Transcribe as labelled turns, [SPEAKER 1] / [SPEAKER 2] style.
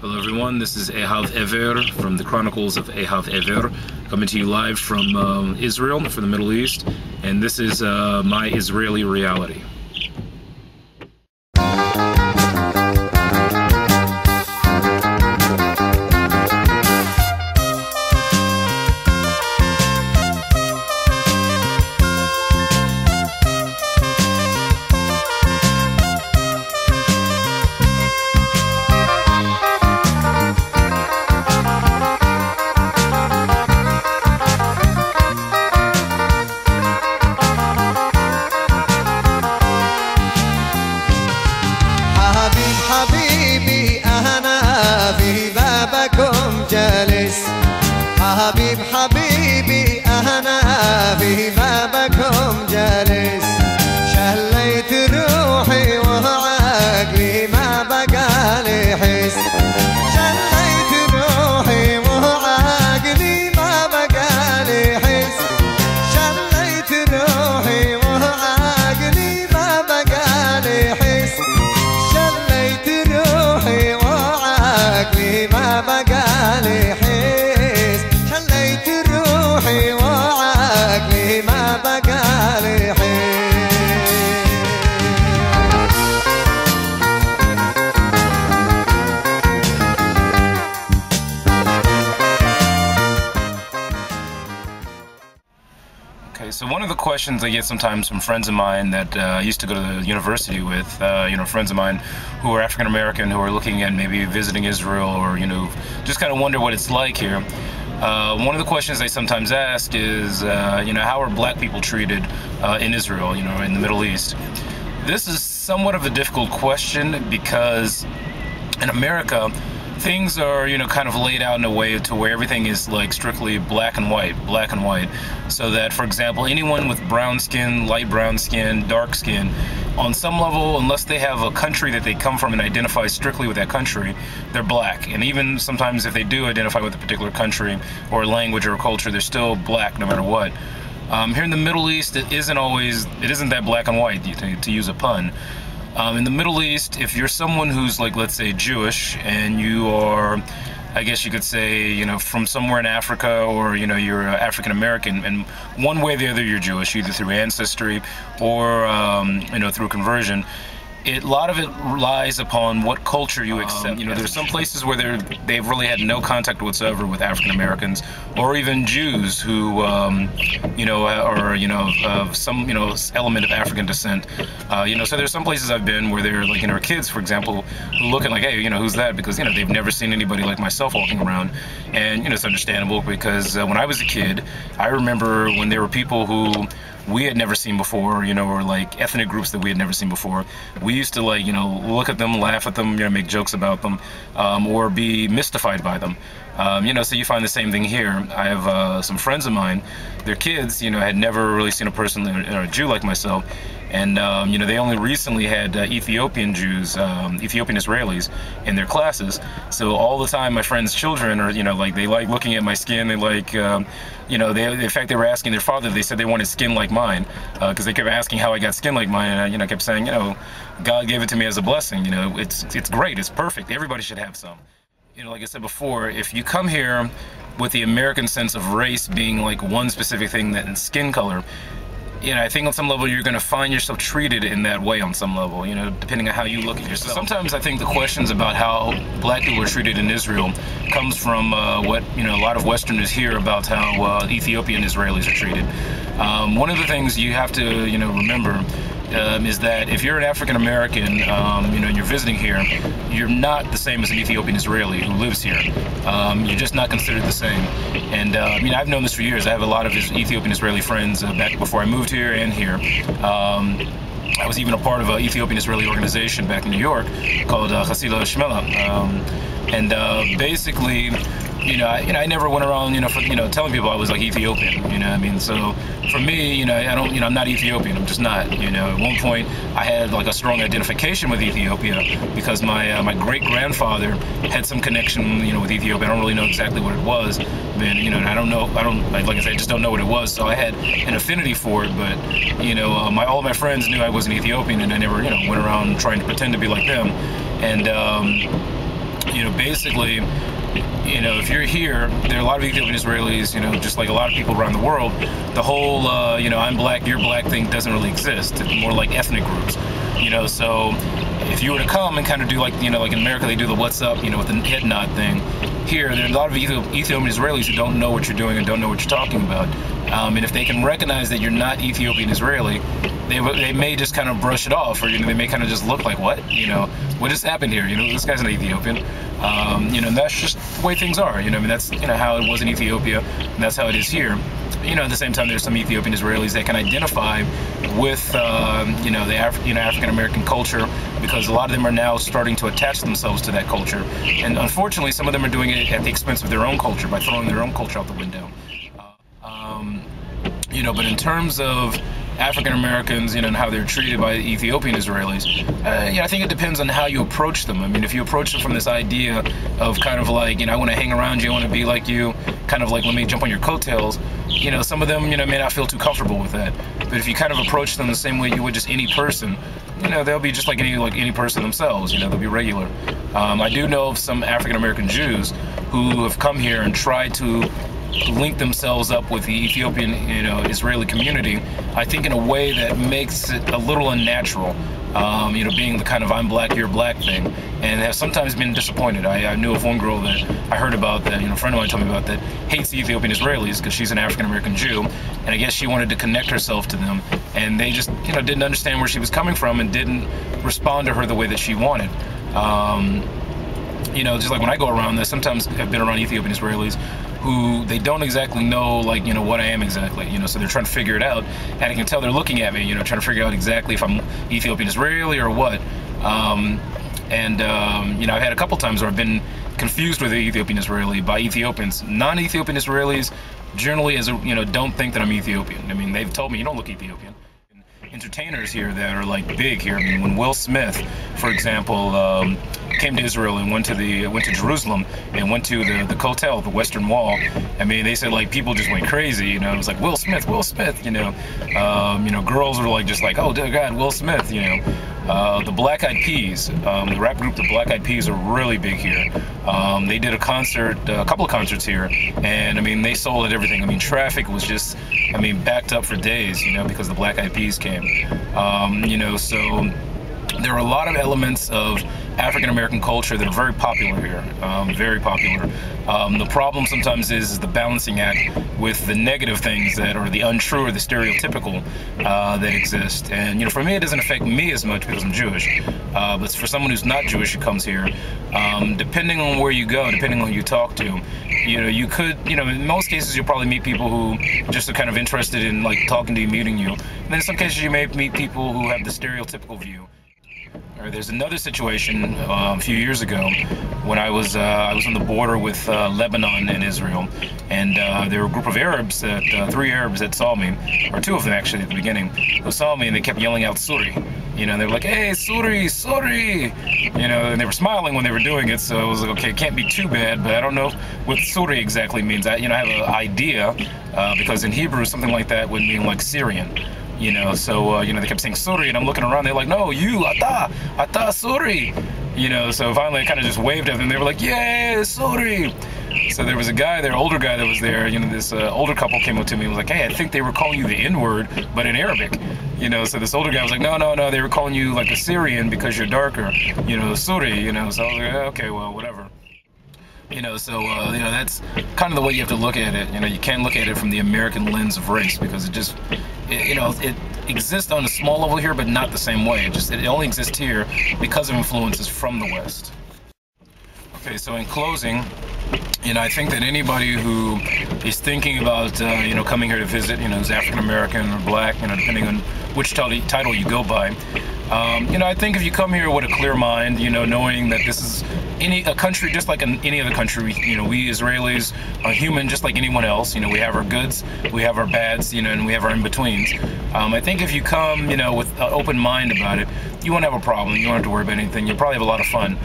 [SPEAKER 1] Hello everyone, this is Ehav Ever from the Chronicles of Ehav Ever, coming to you live from Israel, from the Middle East, and this is my Israeli reality.
[SPEAKER 2] حبيبي أنا في بابكم جالس حبيبي أنا في بابكم جالس شليت روحي وعقلي ما بقى لي حس شليت روحي وعقلي ما بقى لي حس شليت روحي وعقلي ما بقى لي حس شليت روحي وعقلي ما بقى لي حس شليت روحي وعقلي ما بقى لي حس.
[SPEAKER 1] Okay, so one of the questions I get sometimes from friends of mine that I used to go to the university with, friends of mine who are African American, who are looking at maybe visiting Israel, or just kind of wonder what it's like here. One of the questions they sometimes ask is, how are black people treated in Israel, in the Middle East? This is somewhat of a difficult question because in America, things are, kind of laid out in a way to where everything is like strictly black and white, so that, for example, anyone with brown skin, light brown skin, dark skin, on some level, unless they have a country that they come from and identify strictly with that country, they're black. And even sometimes if they do identify with a particular country or language or culture, they're still black no matter what. Here in the Middle East, it isn't that black and white, to use a pun. In the Middle East, if you're someone who's like, let's say, Jewish, and you are, I guess you could say, from somewhere in Africa, or, you're African American, and one way or the other you're Jewish, either through ancestry or, through conversion. A lot of it relies upon what culture you accept. There's some places where they've really had no contact whatsoever with African Americans, or even Jews who, are, of some, element of African descent. So there's some places I've been where they're like, kids, for example, who look at like, hey, who's that? Because, they've never seen anybody like myself walking around. And, it's understandable because when I was a kid, I remember when there were people who we had never seen before, or like ethnic groups that we had never seen before. We used to like, look at them, laugh at them, make jokes about them, or be mystified by them. So you find the same thing here. I have some friends of mine, their kids, had never really seen a person, a Jew like myself. And, they only recently had Ethiopian Jews, Ethiopian Israelis in their classes. So all the time my friends' children are, they like looking at my skin. They like, in fact, they were asking their father, they said they wanted skin like mine, because they kept asking how I got skin like mine. And I kept saying, God gave it to me as a blessing. It's great. It's perfect. Everybody should have some. Like I said before, if you come here with the American sense of race being like one specific thing, that skin color, I think on some level you're going to find yourself treated in that way on some level, depending on how you look at yourself. Sometimes I think the questions about how black people are treated in Israel comes from what, a lot of Westerners hear about how Ethiopian Israelis are treated. One of the things you have to, remember is that if you're an African American, and you're visiting here, you're not the same as an Ethiopian Israeli who lives here. You're just not considered the same. And I've known this for years. I have a lot of Ethiopian Israeli friends back before I moved here and here. I was even a part of an Ethiopian Israeli organization back in New York called Chasila Shmela. Basically, I never went around, telling people I was like Ethiopian, So for me, I'm not Ethiopian. I'm just not. At one point, I had like a strong identification with Ethiopia because my great grandfather had some connection, with Ethiopia. I don't really know exactly what it was, but like I said, I just don't know what it was. So I had an affinity for it, but all of my friends knew I wasn't Ethiopian, and I never, went around trying to pretend to be like them. And basically, if you're here, there are a lot of Ethiopian Israelis, just like a lot of people around the world. The whole, I'm black, you're black thing doesn't really exist. It's more like ethnic groups, so if you were to come and kind of do like, like in America, they do the what's up, with the head nod thing. Here, there are a lot of Ethiopian Israelis who don't know what you're doing and don't know what you're talking about. And if they can recognize that you're not Ethiopian Israeli, they may just kind of brush it off, or they may kind of just look like, what just happened here? This guy's an Ethiopian. And that's just the way things are. That's how it was in Ethiopia, and that's how it is here. At the same time, there's some Ethiopian Israelis that can identify with the African American culture, because a lot of them are now starting to attach themselves to that culture, and unfortunately, some of them are doing it at the expense of their own culture by throwing their own culture out the window. But in terms of African Americans, and how they're treated by Ethiopian Israelis, I think it depends on how you approach them. If you approach them from this idea of kind of like, I want to hang around you, I want to be like you, kind of like, let me jump on your coattails, some of them, may not feel too comfortable with that. But if you kind of approach them the same way you would just any person, they'll be just like any person themselves. They'll be regular. I do know of some African American Jews who have come here and tried to link themselves up with the Ethiopian, Israeli community, I think in a way that makes it a little unnatural, being the kind of I'm black, you're black thing, and have sometimes been disappointed. I knew of one girl that I heard about that, a friend of mine told me about, that hates the Ethiopian Israelis because she's an African American Jew, and I guess she wanted to connect herself to them, and they just, didn't understand where she was coming from and didn't respond to her the way that she wanted. Just like when I go around, there sometimes I've been around Ethiopian Israelis who they don't exactly know, like, what I am exactly, so they're trying to figure it out, and I can tell they're looking at me, trying to figure out exactly if I'm Ethiopian Israeli or what. I've had a couple times where I've been confused with the Ethiopian Israeli by Ethiopians. Non-Ethiopian Israelis generally, don't think that I'm Ethiopian. They've told me, you don't look Ethiopian. Entertainers here that are like big here. When Will Smith, for example, came to Israel and went to Jerusalem and went to the Kotel, the Western Wall, they said like people just went crazy. It was like Will Smith. Girls were like just like, oh dear God, Will Smith. The Black Eyed Peas, the rap group, the Black Eyed Peas are really big here. They did a couple of concerts here, and they sold out everything. Traffic was just, backed up for days, because the Black Eyed Peas came. So there are a lot of elements of African American culture that are very popular here, very popular. The problem sometimes is the balancing act with the negative things that are the untrue or the stereotypical that exist. And for me, it doesn't affect me as much because I'm Jewish. But for someone who's not Jewish who comes here, depending on where you go, depending on who you talk to, you could, in most cases you'll probably meet people who just are kind of interested in like talking to you, meeting you. And then in some cases you may meet people who have the stereotypical view. There's another situation a few years ago when I was on the border with Lebanon and Israel, and there were a group of Arabs, three Arabs that saw me, or two of them actually at the beginning, who saw me and they kept yelling out Suri. They were like, hey, Suri, Suri! And they were smiling when they were doing it, so I was like, okay, it can't be too bad, but I don't know what Suri exactly means. I have an idea, because in Hebrew something like that would mean like Syrian. So they kept saying Suri, and I'm looking around, they're like, no, you, Ata Suri. So finally I kind of just waved at them, they were like, yeah, Suri. So there was a guy there, older guy that was there, this older couple came up to me and was like, hey, I think they were calling you the N-word, but in Arabic. So this older guy was like, no, they were calling you like a Syrian because you're darker, Suri, so I was like, okay, well, whatever. That's kind of the way you have to look at it. You can't look at it from the American lens of race, because it exists on a small level here, but not the same way. It only exists here because of influences from the West. Okay, so in closing, I think that anybody who is thinking about, coming here to visit, who's African American or black, depending on which title you go by, I think if you come here with a clear mind, knowing that this is a country just like any other country, we Israelis are human just like anyone else. We have our goods, we have our bads, and we have our in-betweens. I think if you come, with an open mind about it, you won't have a problem. You won't have to worry about anything. You'll probably have a lot of fun.